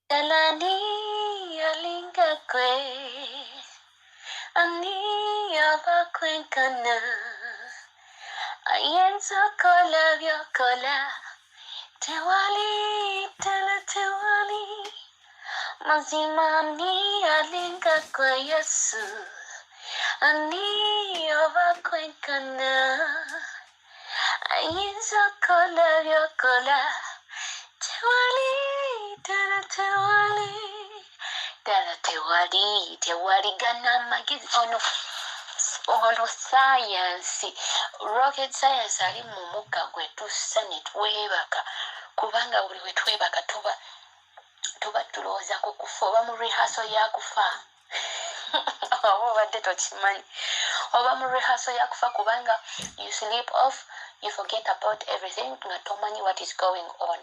Dalani alinga kwe, ani abakwenkana. Ayenza kola byokola, tewali tele tewali. Mazima ni alinga kwe Yesu, ani abakwenkana. Ayenza kola byokola, tewali tele tewali. Dala tewali gana magezi ono science rocket science ali mu mugga gwe tussa ne twebaka kubanga buli we twebaka tuba tulowooza ku kufa oba mu rehearsal ya kufa oba obadde tokimanyi oba mu rehearsal ya kufa kubanga you sleep off, you forget about everything nga tomanyi what is going on.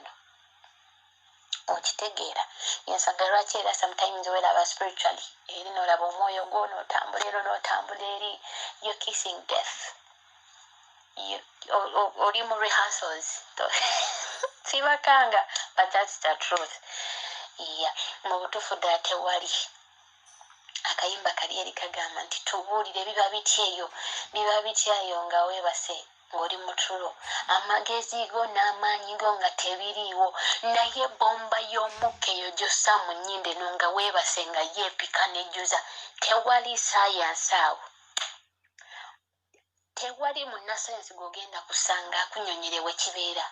Okitegeera yensaga lwaki era sometimes welaba spiritually eri nolaba omwoyo gwo n'otambula ero n'otambula eri you're kissing death. Oli mu rehearsals sibakanga but that's the truth. Mu butuufu ddala tewali akayimba kali eri kagamba nti tubuulire biba bityayo nga weebase ng'oli mu tulo amagezi go n'amaanyi go nga tebiriiwo naye bomba y'omukka eyo gy'ossa mu nnyindo eno nga weebase nga yeepika nejjuza tewali saayansi awo. Tewali munnasayansi gw'ogenda kusanga akunyonyere we kibeera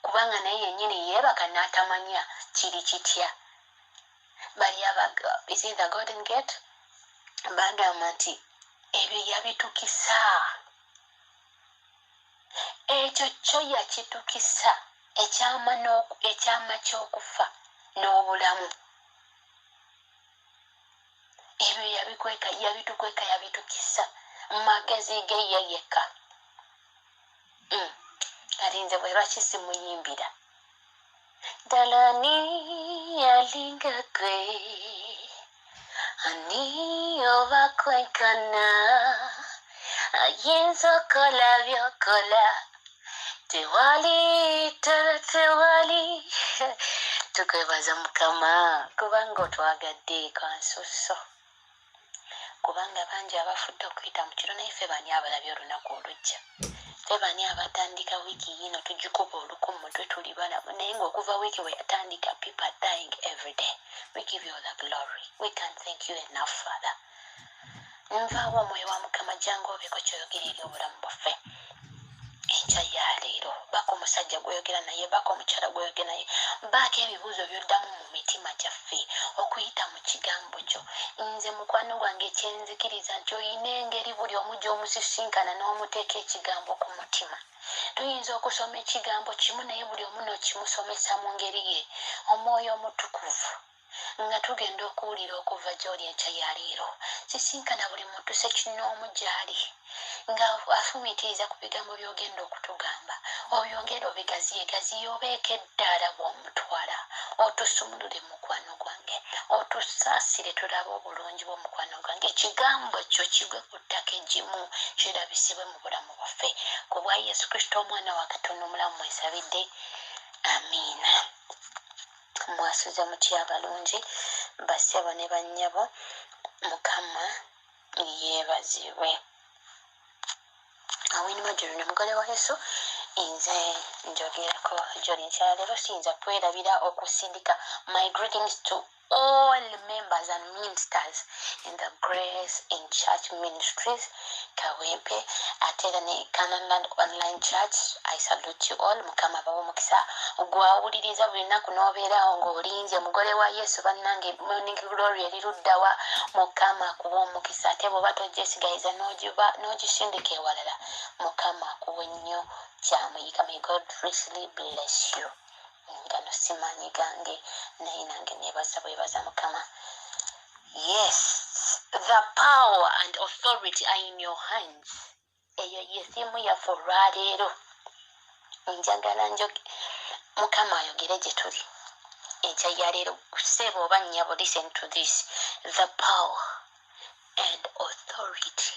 kubanga naye yennyini yeebaka n'atamanya kiri kitya. Bali is it the Golden Gate bagamba nti ebyo yabitukisa ekyo kyo yakitukisa ekyama ky'okufa n'obulamu ebyo yabitukweka yabitukisa magezi ge yeyeka. Alinze bwe lwaki simuyimbira dalani alinga gwe ani obakwenkana ayinza kola byokola tewali tele tewali. Tukwebaza Mukama kubanga otwagadde kansuso kubanga bangi abafudde okuyita mu kiro naye ffe bani abalabye olunaku olujja ffe bani abatandika wiiki yino tugikuba oluku mu mutwe tuli balamu naye ng'okuva wiiki we yatandika people are dying every day. We give you all the glory. We can't thank you enough, Father. Nvaawo omwoyo wa Mukama jangu obeeko kyoyogera eri obulamu bwaffe enkya ya leero. Baka omusajja gweyogera naye baka omukyala gweyogera naye baako ebibuuzo by'oddamu mu mitima gyaffe okuyita mu kigambo kyo. Nze mukwano gwange kyenzikiriza nti oyina engeri buli omu gy'omusisinkana n'omuteeka ekigambo ku mutima. Tuyinza okusoma ekigambo kimu naye buli omu n'okimusomesa mu ngeri ye omwoyo omutukuvu nga tugenda okuwulira okuva gy'oli enkya ya leero. Sisinkana buli muntu sekinoomu gy'ali nga afumiitiriza ku bigambo by'ogenda okutugamba obyongere obigaziyegaziye obeeko eddaala bw'omutwala otusumulule mukwano gwange otusaasire tulabe obulungi bw'omukwano gwange ekigambo kyo kigwe ku ttaka egimu kirabisibwe mu bulamu bwaffe ku bwa Yesu Kristo omwana wa Katonda omulamu mwesabidde amiina. Mwasuze mutya abalungi bassebo ne bannyabo Mukama yeebazibwe. Awini Majuru ne mugole wa Yesu nze njogerako gy'oli nkya leero siyinza kwerabira okusindika. My greetings to all members and ministers in the Grace in Church Ministries Kawempe ate ne Canaanland Online Church. I salute you all. Mukama bawe mukisa gwawuliriza buli lunaku n'obeerawo ng'olinze mugole wa Yesu bannange morning glory eriruddawa Mukama kuba omukisa ate bw'oba togyesigayiza n'ogisindika ewalala Mukama kuba nnyo kyamuyiga. May God richly bless you. Ngano simanyi gange naye nange nebaza Mukama. Yes, the power and authority are in your hands. Eyo yesimu yaffe olwaleero njagala Mukama ayogere gye tuli enkya ya leero. Ssebo oba nnyabo, listen to this. The power and authority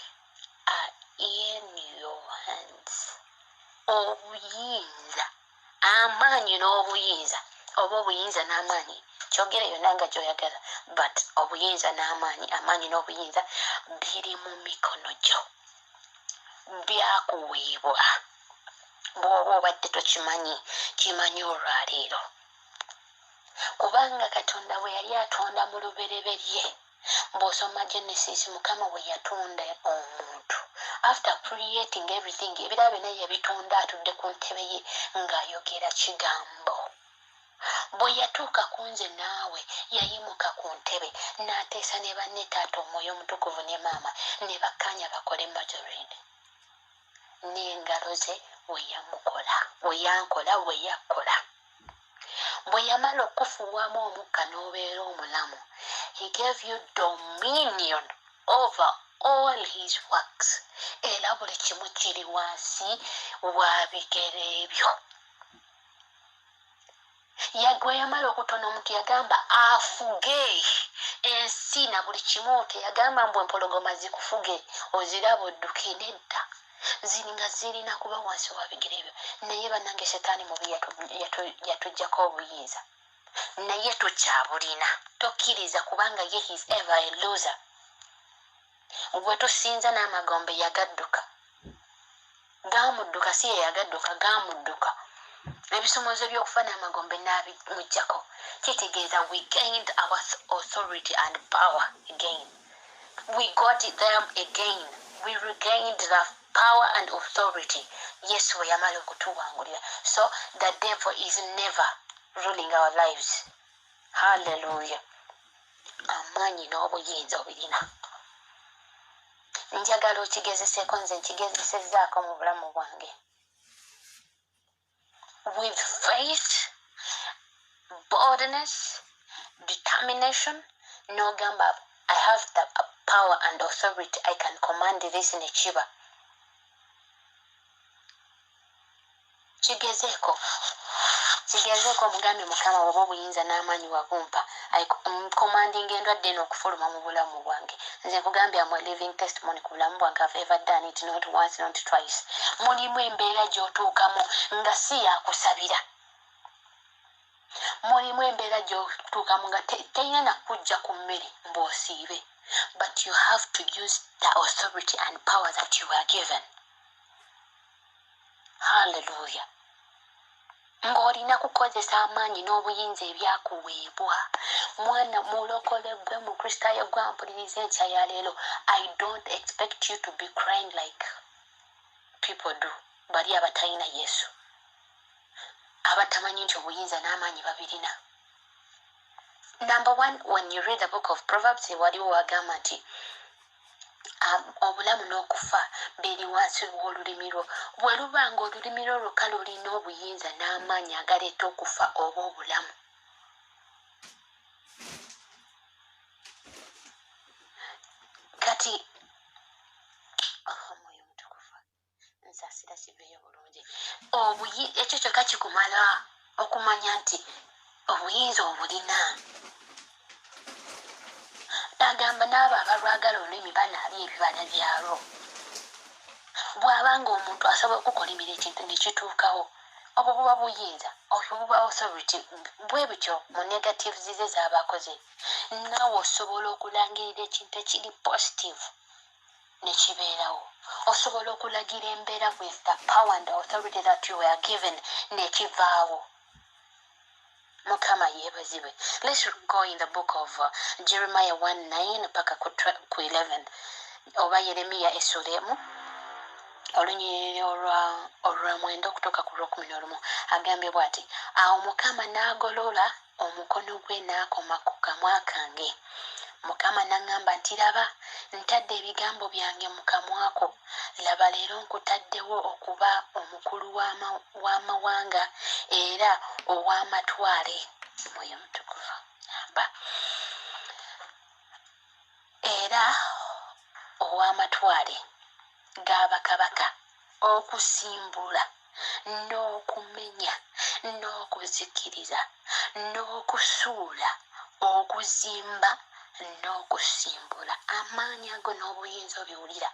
are in your hands. Obuyinza amaanyi n'obuyinza oba obuyinza n'amaanyi kyogere yonna nga gyoyagala, but obuyinza n'amaanyi, amaanyi n'obuyinza biri mu mikono gyo, byakuweebwa. Bw'oba obadde tokimanyi, kimanyi olwaleero. Kubanga Katonda bwe yali atonda mu lubereberye, bw'osoma Genesis, Mukama bwe yatonda omuntu, after creating everything, ebirala byonna yabitonda atudde ku ntebe ye ng'ayogera kigambo. Bwe yatuuka ku nze naawe, yayimuka ku ntebe n'ateesa ne banne Taata Omwoyo Omutukuvu ne Maama ne bakkaanya bakole majority. N'engalo ze we yankola. Bwe yamala okufuuwamu omukka n'obeera omulamu, he gave you dominion over all his works. Era buli kimu kiri wansi wa bigere ebyo. Bwe yamala okutonda omuntu yagamba afuge ensi na buli kimu. Teyagamba mbwe empologoma zikufuge oziraba odduke, nedda. Nga zirina kuba wansi wa bigere ebyo. Naye bannange Setaani mubi yatuggyako obuyinza, naye tukyabulina. Tokkiriza, kubanga ye he is ever a loser. Gwe tusinza n'amagombe yagadduka, gaamudduka, si ye yagadduka, gaamudduka. Ebisomozo by'okufa n'amagombe n'abimuggyako. Kitegeeza we gained our authority and power again. We got them again. We regained the power and authority. Yesu we yamala okutuwangulira. So the devil is never ruling our lives. Hallelujah. Amaanyi n'obuyinza obirina. Njagala okigezeseeko, nze nkigezesezzaako mu bulamu bwange. With faith, boldness, determination, n'ogamba I have the power and authority, I can command this nekiba. Kigezeeko mugambe Mukama oba obuyinza n'amaanyi wabumpa, commanding endwadde n'okufuluma mu bulamu bwange. Nze nkugambye I'm a living testimony ku bulamu bwange. I've ever done it, not once, not twice. Mulimu embeera gy'otuukamu nga si yakusabira. Mulimu embeera gy'otuukamu nga terina nakujja ku mmere mb'osiibe. But you have to use the authority and power that you are given. Hallelujah. Ng'olina kukozesa amaanyi n'obuyinza ebyakuweebwa. Mwana mulokole gwe mu Kristaayo gwe ampuliriza enkya ya leero, I don't expect you to be crying like people do. Bali abatalina Yesu, abatamanyi nti obuyinza n'amaanyi babirina. Number one, when you read the book of Proverbs, waliwo wagamba nti obulamu n'okufa biri wansi w'olulimi lwo. Bwe luba nga olulimi lwo lwokka lulina obuyinza n'amaanyi agaleeta okufa oba obulamu, kati Omwoyo Omutukuvu nsaasira kiveeyo bulungi. Ekyo kyokka kikumala okumanya nti obuyinza obulina. Agamba n'abo abalwagala olulimi banaalya ebibala byalwo. Bw'abanga omuntu asobola okukolimira ekintu ne kituukawo, obwo buba buyinza, obwo buba authority. Bwe bityo mu negatives ze z'aba akoze, naawe osobola okulangirira ekintu ekiri positive ne kibeerawo. Osobola okulagira embeera with the power and authority that you were given ne kivaawo. Mukama yeebazibwe. Let's go in the book of Jeremiah 1:9 paka ku 11, oba Yeremiya essuula olunyiriri olwa 9 okutuuka ku 11. Agambye bw'ati, awo Mukama n'agolola omukono gwe n'akoma ku kamwa kange. Mukama n'aŋŋamba nti laba, ntadde ebigambo byange mu kamwa ko. Laba leero nkutaddewo okuba omukulu w'amawanga era ow'amatwale. Mwoyo Mutukuvu era ow'amatwale g'abakabaka, okusimbula n'okumenya n'okuzikiriza n'okusuula, okuzimba n'okusimbula. Amaanyi ago n'obuyinza obiwulira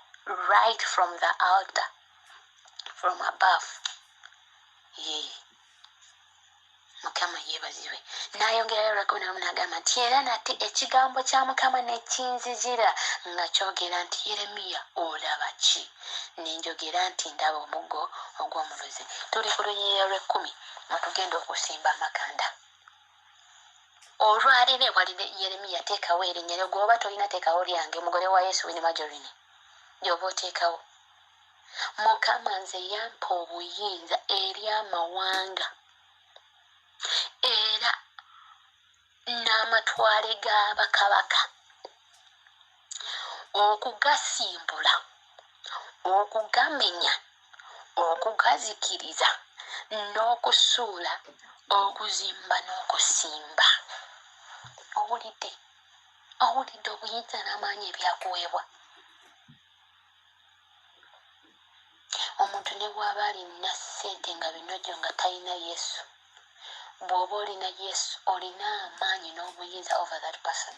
right from the altar, from above. Mukama yeebazibwe. N'ayongerayo olwakumi n'omu n'agamba nti era nate ekigambo kya Mukama ne kinzizira nga kyogera nti Yeremiya olaba ki? Ne njogera nti ndaba omuggo ogw'omuluzi. Tuli ku lunyiriri lw'ekkumi nga tugenda okusimba amakanda. Olwaleero ewalire Yeremiya teekawo erinnya lyo, gw'oba tolina teekawo lyange, mugole wa Yesu Winnie Majorini gy'oba oteekawo. Mukama nze yampa obuyinza eri amawanga era n'amatwale g'abakabaka okugasimbula, okugamenya, okugazikiriza, n'okusuula, okuzimba n'okusimba. Owulidde obuyinza n'amaanyi ebyakuweebwa. Omuntu ne bw'aba alina ssente nga binojo nga talina Yesu, bw'oba olina Yesu olina amaanyi n'obuyinza over that person.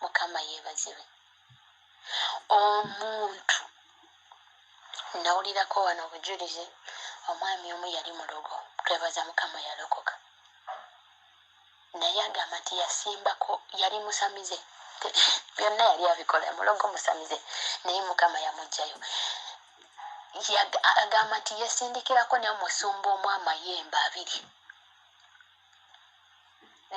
Mukama yeebazibwe. Omuntu nawulirako wano obujulizi, omwami omu yali mulogo, twebaza Mukama yalokoka. Naye agamba nti yasimbako, yali musamize, byonna yali abikola, mulogo musamize, naye Mukama yamugjayo. Agamba nti yesindikirako n'omusumba omu amayembe 2.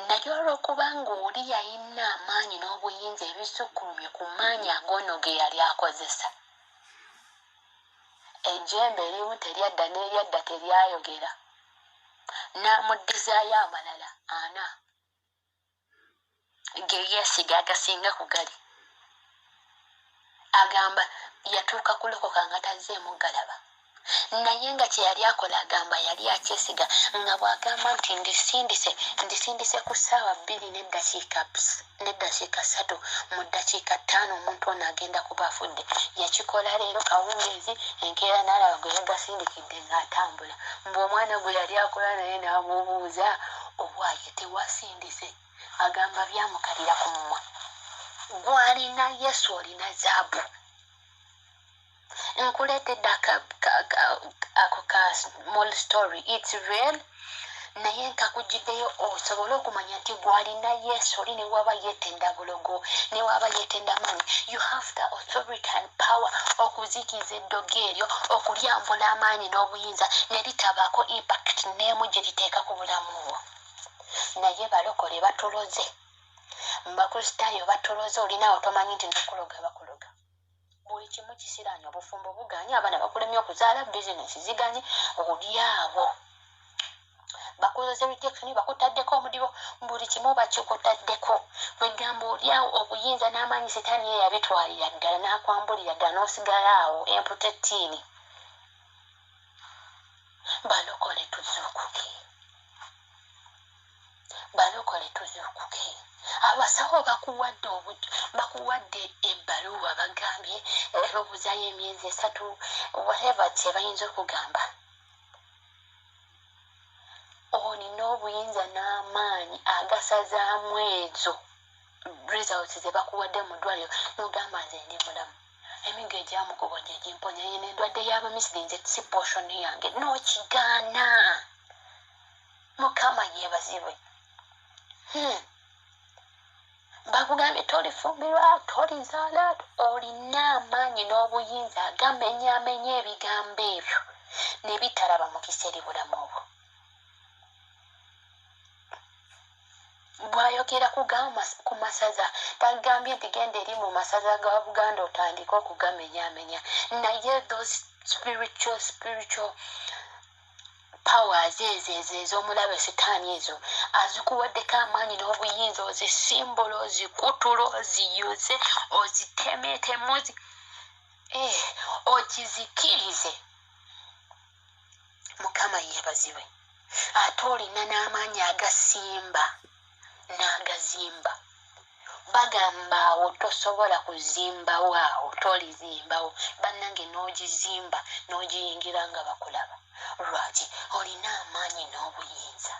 Naye olw'okubanga oli yalina amaanyi n'obuyinza ebisukkulumye ku maanyi ag'ono ge yali akozesa, ejjembe erimu teryadda n'eryadda teryayogera, n'amuddizaayo amalala 4 ge yeesiga agasinga ku gali. Agamba yatuuka kulokoka nga tazzeemu galaba. Naye nga kye yali akola, agamba yali akyesiga nga bw'agamba nti ndisindise ku ssaawa 2 n'eddakiika 3, mu ddakiika 5 omuntu ono agenda kuba afudde. Yakikola leero kawungeezi, enkeera n'alaba gwe yagasindikidde ng'atambula. Omwana gwe yali akola naye n'amubuuza, obwaye tewasindise? Agamba byamukalira ku mumwa. Gw'alina Yesu olina zaabu. Nkuleetedde ako ka small story, it's real, naye nkakugiddeyo osobole okumanya nti gw'alina Yesu oli ne waba yeetenda bulogo, ne waba yeetenda maanyi, you have the authority and power okuzikiza eddogo eryo, okulyambula amaanyi n'obuyinza ne litabaako impact n'emu gye liteeka ku bulamu bwo. Naye balokole batuloze, Bakristaayo batuloze, olinawo tomanyi nti nakuloga bakuloga. Buli kimu kisiraanye, obufumbo buganye, abaana bakulemye okuzaala, bizinesi ziganye, olyawo. Bakuloze rejection, bakutaddeko omudibo, buli kimu bakikutaddeko. Wegamba olyawo obuyinza n'amaanyi sitaani ye yabitwalira ddala n'akwambulira ddala n'osigala awo emputetiini. Balokole tuzuukuke. Balokole tuzuukuke. Abasawo bakuwadde ebbaluwa bagambye obuzaayo emyezi 3, whatever kye bayinza okugamba. Olina obuyinza n'amaanyi agasazaamu ezo results ze bakuwadde mu ddwaliro n'ogamba nze ndi mulamu. Emigo egyamukubo gye gimponya, ye n'endwadde y'Abamisiri nze si portion yange. N'okigaana. Mukama yeebazibwe. Bakugambye tolifumbirwa, tolizaala, olina amaanyi n'obuyinza agamenyaamenya ebigambo ebyo ne bitalaba mukisa eri bulamu obwo. Bw'ayogera ku masaza, tagambye nti genda eri mu masaza ga Buganda otandike okugamenyaamenya. Naye those spiritual powers ezo ez'omulabe sitaani ezo azikuwaddeko amaanyi n'obuyinza, ozisimbula, ozikutula, oziyuze, ozitemeetemu, ogizikirize. Mukama yeebazibwe. Ate olina n'amaanyi agasimba n'agazimba. Bagamba awo tosobola kuzimbawo, awo tolizimbawo, bannange n'ogizimba n'ogiyingira nga bakulaba. Lwaki? Olina amaanyi n'obuyinza.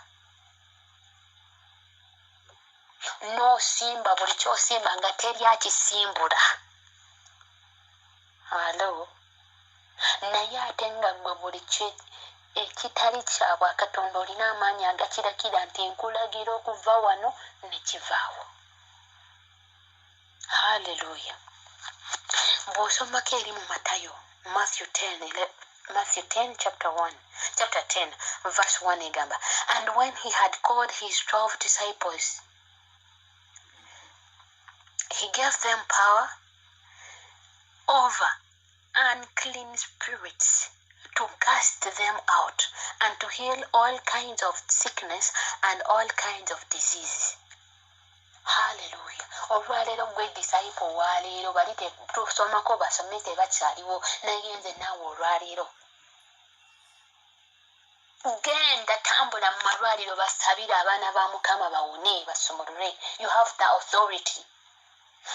N'osimba buli kyosimba nga teri akisimbula. Alo, naye ate nga gwe buli ekitali kya bwakatonda olina amaanyi agakirakira nti nkulagira okuva wano nekivaawo. Haleluya. Bw'osomako eri mu Matayo Matthew 10 chapter 10 verse 1 egamba, and when he had called his 12 disciples, he gave them power over unclean spirits to cast them out and to heal all kinds of sickness and all kinds of diseases. Haleluya. Olwaleero gwe disciple waleero bali tusomako basome tebakyaliwo, naye nze naawe olwaleero genda tambula mu malwaliro basabire abaana ba Mukama bawone basumulule. You have the authority.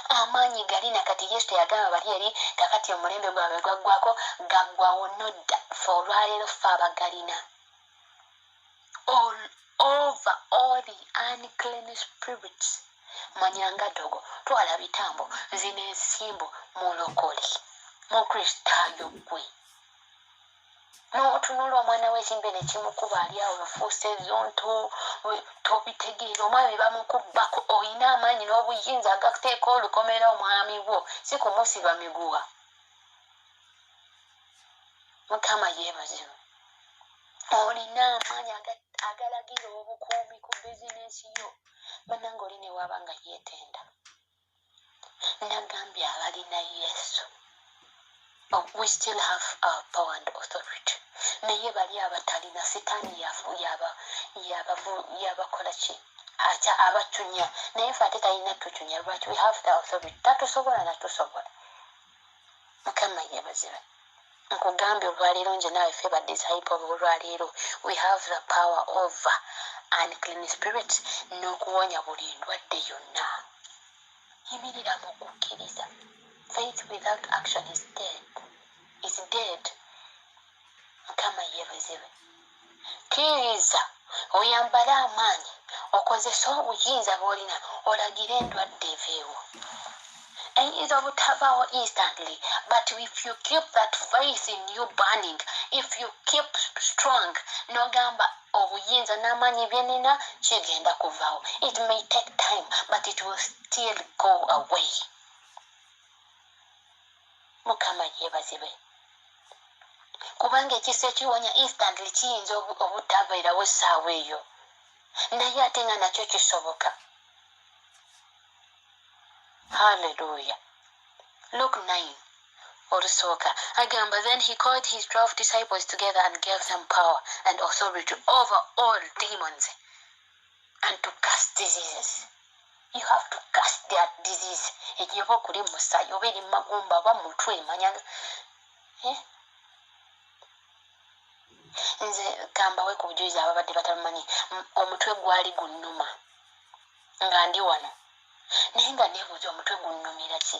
Amaanyi gali nakati Yesu yagamba bali eri kakati omulembe gwabwe gwaggwako gaggwawo nodda fe olwaleero fe abagalina. All over all the unclean spirits. Manyanga dogo twala bitambo zino ensimbu mulokole mu Kristaayo gwe n'otunula omwana w'ekimbe ne kimukuba ali awo ofuuse zonto tobitegeera omwami bamukubbako olina amaanyi n'obuyinza agakuteeka olukomera omwami bwo si kumusiba miguwa. Mukama yeebazibwe. Olina amaanyi agalagira obukuumi ku bizinensi yo bannange oli ne waba nga yeetenda. Nagambye abalina Yesu, we still have our power and authority. Naye bali abatalina sitaani yabakola ki aca abacunya, naye fe ate talina tucunya lwaki we have the authority. Tatusobola natusobola. Mukama yeebazibwe. Nkugambye olwaleero nje naawe ffe badisciple olwaleero we have the power over unclean spirits n'okuwonya buli ndwadde yonna. Yimirira mu kukkiriza. Faith without action is dead. Mukama yeebazibwe. Kkiriza oyambale amaanyi okozesa obuyinza bw'olina olagire endwadde eveewo. Eyinza obutabaawo instantly, but if you keep that faith in you burning, if you keep strong, n'ogamba obuyinza n'amaanyi bye nina kigenda kuvaawo. It may take time, but it will still go away. Mukama yeebazibwe. Kubanga ekisa ekiwonya instantly kiyinza obutabeerawo essaawa eyo, naye ate nga nakyo kisoboka. Hallelujah. Luke 9 olusooka agamba, then he called his 12 disciples together and gave them power and authority over all demons and to cast diseases. You have to cast that disease. Egiye kuli musaayi oba eri magumba oba mutwe manya. Nze kambawe ku bujulizi ababadde batamanyi omutwe gwali gunnuma nga ndi wano. Naye nga neebuuza omutwe gunnumira ki?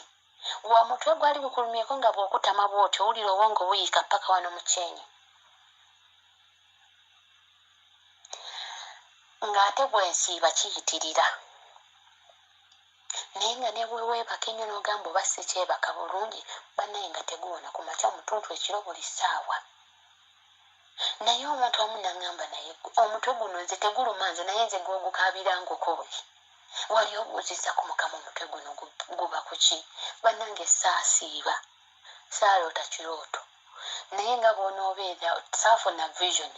Wa mutwe gwali gukulumyeko nga bw'okutama bw'otyo owulira obwongo buyiika paka wano mu kyenyi. Ng'ate bwensiiba kiyitirira. Naye nga ne bweweebaka ennyo n'ogamba oba si kyebaka bulungi, bannaye nga teguwona ku makya mutuntu ekiro buli ssaawa. Naye omuntu omu n'aŋŋamba naye omutwe guno nze teguluma nze naye nze gw'ogukaabira ng'okooye. Wali obuuzizza ku Mukama omutwe guno guba ku ki? Bannange saasiiba, saaloota kirooto. Naye nga bw'onoobeera saafuna vision.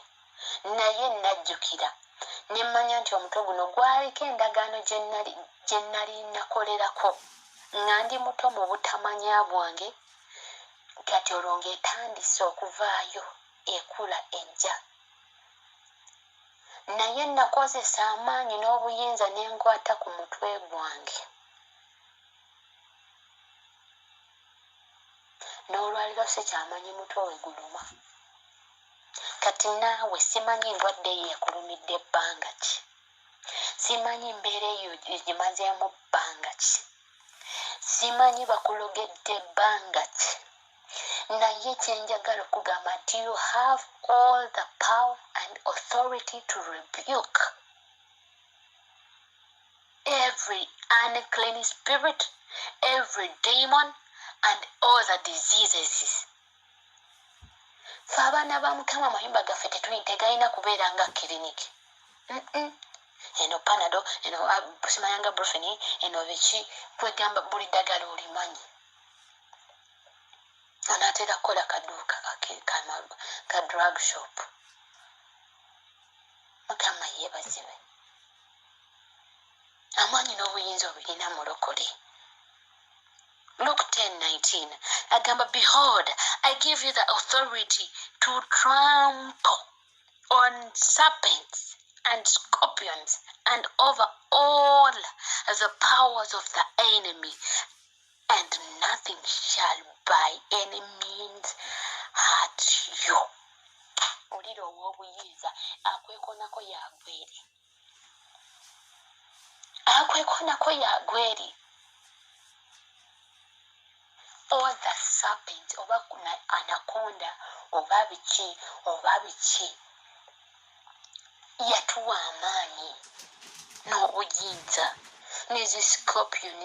Naye najjukira ne mmanya nti omutwe guno gwaliko endagaano gye nali nakolerako nga ndi muto mu butamanya bwange, kati olwo ng'etandise okuvaayo ekula ejja. Naye nakozesa amaanyi n'obuyinza ne nkwata ku mutwe gwange. N'olwaliro sikyamanyi mutwe we guluma. Kati naawe simanyi ndwadde eyo ekulumidde ebbanga ki? Simanyi mbeera eyo gimazeemu bbanga ki? Simanyi bakulogedde ebbanga ki? Naye kyenjagala okugamba nti you have all the power and authority to rebuke every unclean spirit, every demon, and all the diseases. fe abaana ba mukama amayumba gaffe tegalina kubeera nga kiriniki. Eno panado, eno simayanga brufeni, eno biki kwegamba buli ddagala olimanyi. Anaatera kukola kaduuka ka drug shop. Mukama yeebazibwe. Amaanyi n'obuyinza obulina mulokole. Luke 10:19 agamba, behold, I give you the authority to trample on serpents and scorpions and over all the powers of the enemy, and nothing shall by any means hurt you. Olira ow'obuyinza akwekonako yagweri. Akwekonako yagweri. All the serpents, oba anaconda, oba biki, yatuwa amaanyi n'obuyinza. Nezi scorpion,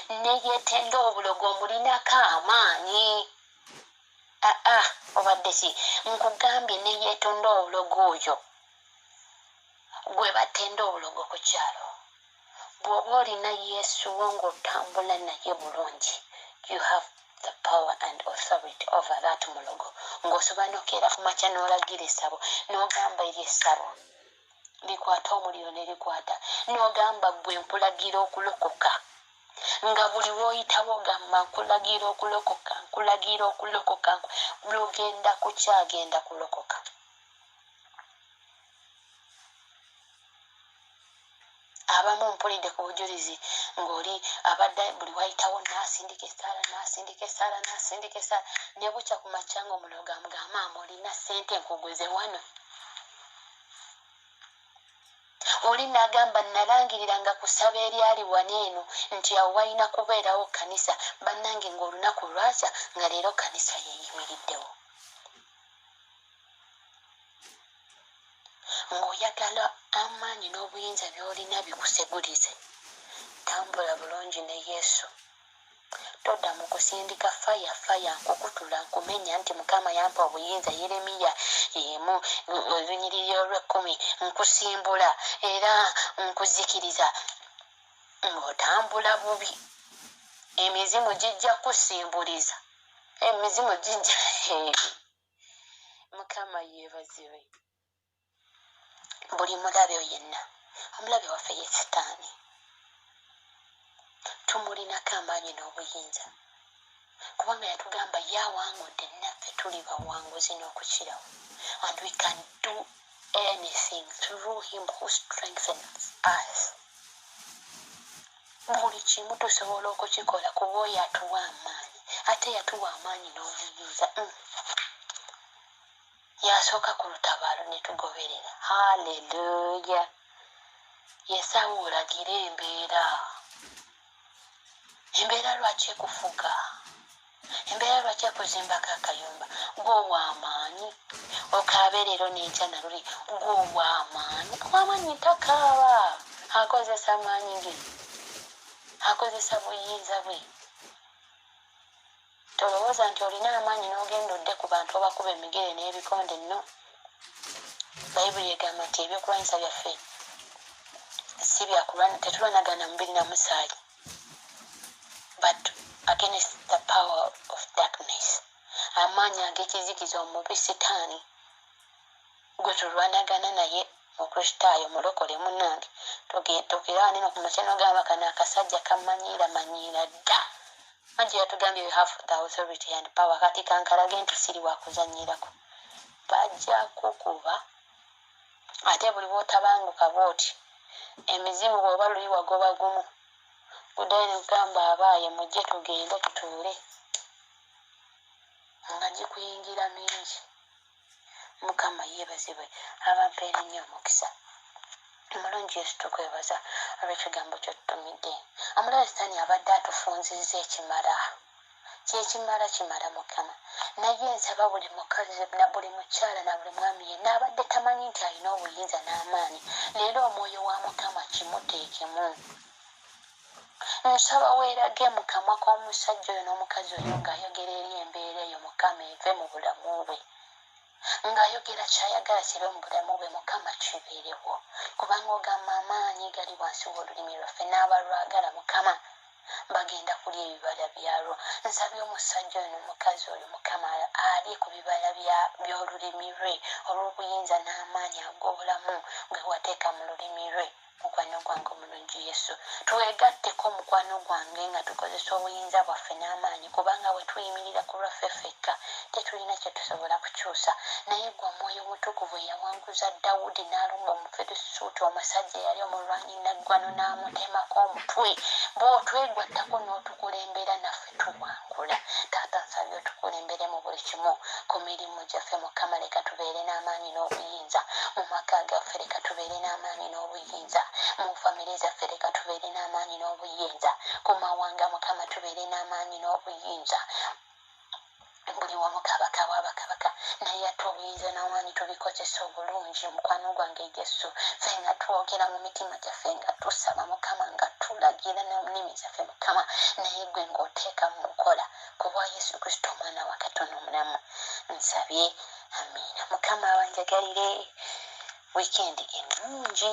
neyetenda obulogo mulinako amaanyi. Obadde si nkugambye neyetonda obulogo oyo gwe batenda obulogo ku kyalo. Bw'oba olina Yesu ng'otambula naye bulungi, you have the power and authority over that mulogo. Ng'osobola n'okeera ku makya n'olagira essabo n'ogamba eri essabo likwata omuliro ne likwata, n'ogamba gwe nkulagira okulokoka. Nga buli lw'oyitawo ogamba nkulagira okulokoka, lugenda kukyagenda kulokoka. Abamu mpulidde ku bujulizi ng'oli abadde buli wayitawo n'asindika essaala ne bukya ku makya ng'omulogo amugamba maama olina ssente nkugwize wano. Oli n'agamba nalangiriranga kusaba eryali wano eno nti awo walina kubeerawo kanisa, bannange ng'olunaku lwakya nga leero kanisa yeeyimiriddewo. Ng'oyagala amaanyi n'obuyinza by'olina bikusegulize, tambula bulungi ne Yesu. Todda mu kusindika faya nkukutula nkumenya nti Mukama yampa obuyinza. Yeremiya 1:10 nkusimbula era nkuzikiriza. Ng'otambula bubi, emizimu gijja kusimbuliza, emizimu gijja. Mukama yeebazibwe. Buli mulabe yenna, omulabe waffe ye Sitaani, tumulinako amaanyi n'obuyinza, kubanga yatugamba yawangudde naffe tuli bawanguzi n'okukirawo. And we can do anything through him who strengthens us. Buli kimu tusobola okukikola kuba oyo atuwa amaanyi, ate yatuwa amaanyi n'obuyinza. Yasooka ku lutabaalo ne tugoberera. Haleluya. Yesawo olagira embeera lwaki ekufuga, embeera lwaki ekuzimbako akayumba. Gw'owa amaanyi okaabe leero n'enkya naluli, gw'owa amaanyi. Ow'amaanyi takaaba, akozesa amaanyi ge, akozesa buyinza bwe. Tolowooza nti olina amaanyi n'ogenda odde ku bantu obakuba emigere n'ebikonde. No. Bayibuli egamba nti ebyokulwanyisa byaffe si byakulwana, tetulwanagana mubiri na musaayi, but against the power of darkness, amaanyi ag'ekizikiza, omubi Sitaani gwe tulwanagana naye. Okristaayo mulokole munnange tokera waneno ku makya n'ogamba kano akasajja kamanyiira dda. Anti yatugambye you have the authority and power. Kati kankalage nti siri wakuzanyirako, bajja kukuba. Ate buli bw'otabanguka bw'oti, emizimu bw'oba luli wagoba gumu, guddayo ne kugamba abaaye mujje tugende tutuule, nga gikuyingira mingi. Mukama yeebazibwe. Abampeera nnyo omukisa. Omulungi Yesu tukwebaza olw'ekigambo ky'otutumidde. Omulabe Sitaani abadde atufunzizza ekimala. Kyekimala kimala Mukama. Naye nsaba buli mukazi na buli mukyala na buli mwami yenna abadde tamanyi nti alina obuyinza n'amaanyi, leero omwoyo wa Mukama kimuteekemu. Nsaba weerage mu kamwa k'omusajja oyo n'omukazi oyo ng'ayogera eri embeera eyo, Mukama eve mu bulamu bwe. ng'ayogera kyayagala kibe mu bulamu bwe mukama kibeerewo kubanga ogamba amaanyi gali wansi w'olulimi lwaffe n'abalwagala mukama bagenda kulya ebibala byalwo. Nsabye omusajja ono omukazi oyo mukama ali ku bibala by'olulimi lwe olw'obuyinza n'amaanyi ag'obulamu gwe wateeka mu lulimi lwe. Mukwano gwange omulungi Yesu, twegatteko mukwano gwange nga tukozesa obuyinza bwaffe n'amaanyi kubanga bwe tuyimirira ku lwaffe ffekka tetulina kye tusobola kukyusa, naye gwe omwoyo omutukuvu yawanguza Dawudi n'alumba Omufirisuuti omusajja eyali omulwanyi naggwano n'amutemako omutwe. Bw'otwegwattako n'otukulembera naffe tuwangula. Taata nsabye otukulembere mu buli kimu, ku mirimu gyaffe mukama leka tubeere n'amaanyi n'obuyinza, mu maka gaffe leka tubeere n'amaanyi n'obuyinza, mu famire zaffe leka tubeere n'amaanyi n'obuyinza, ku mawanga mukama tubeere n'amaanyi n'obuyinza. Buli wamu kabaka w'abakabaka naye ate obuyinza n'amaanyi tubikozesa obulungi mukwano gwange Yesu, ffe nga twogera mu mitima gyaffe nga tusaba mukama nga tulagira n'ennimi zaffe mukama naye gwe ng'oteeka mu nkola kubwa Yesu Kristo omwana wa Katonda omulamu nsabye, amiina. Mukama abanjagalire wiikendi ennungi.